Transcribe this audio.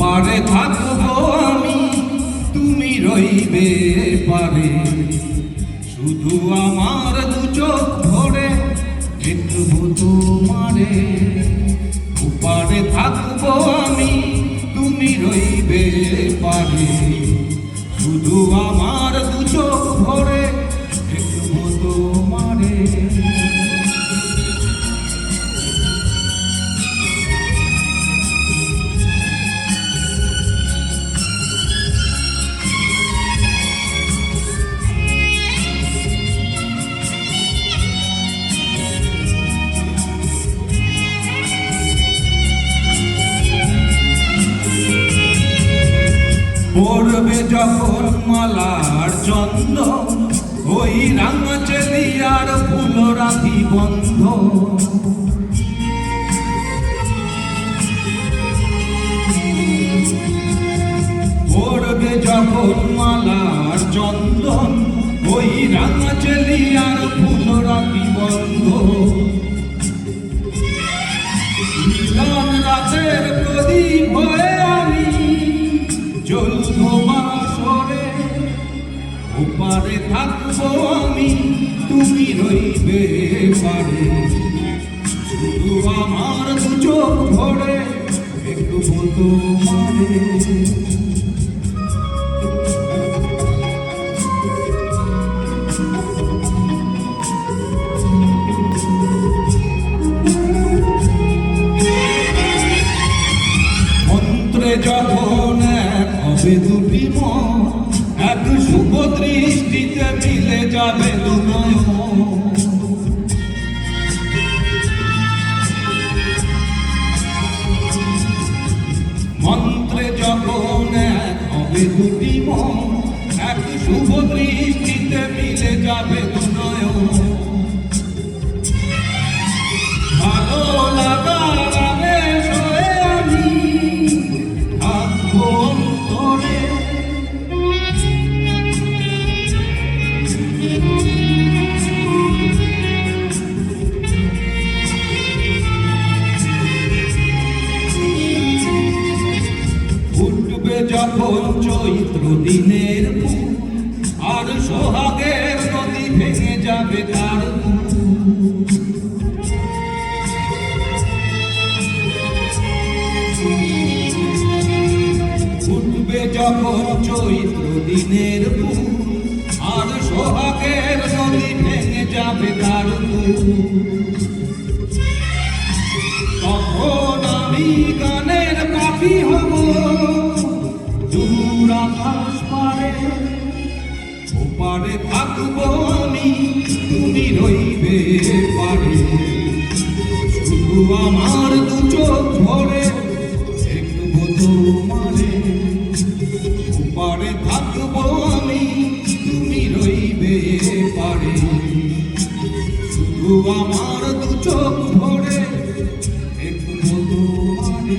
পারে থাকবো আমি, তুমি রইবে পারে, শুধু আমার দু চোখ ভরে দেখবো তোমারে। পারে থাকবো আমি, তুমি রইবে পারে, শুধু আমার দু চোখ ভরে দেখবো তোমারে। পড়বে যখন মালার চন্দন, ওই রাঙা চেলিয়ার ফুল রাখি বন্ধ। পড়বে যখন মালার চন্দন, ওই রাঙা চেলিয়ার ফুল রাখি বন্ধ। মিলন রাতের প্রদীপ হয়ে আমি জ্বলবো বাসরে। ওপারে থাকবো আমি, তুমি রইবে পারে, শুধু আমার দু চোখ ভরে দেখবো তোমারে। মন্ত্রে যখন এক হবে দুটি মন, এক শুভ দৃষ্টিতে মিলে যাবে দু নয়ন। মন্ত্রে যখন এক হবে দুটি মন, এক শুভ দৃষ্টিতে মিলে যাবে দু নয়ন। ভালো লাগার আবেশ হয়ে আমি থাকবো অন্তরে। ফুটবে যখন চৈত্র দিনের ফুল, আর সোহাগের নদী ভেঙে যাবে তার বুক। ফুটবে যখন চৈত্র দিনের ফুল, আর সোহাগের নদী ভেঙে যাবে তার বুক। তখন আমি গানের পাখি হব দূর আকাশ পারে। ওপারে থাকবো আমি, তুমি রইবে পারে, শুধু আমার দু চোখ ভরে দেখবো তোমারে। ওপারে থাকবো আমি, তুমি রইবে পারে, শুধু আমার দু চোখ ভরে দেখবো তোমারে।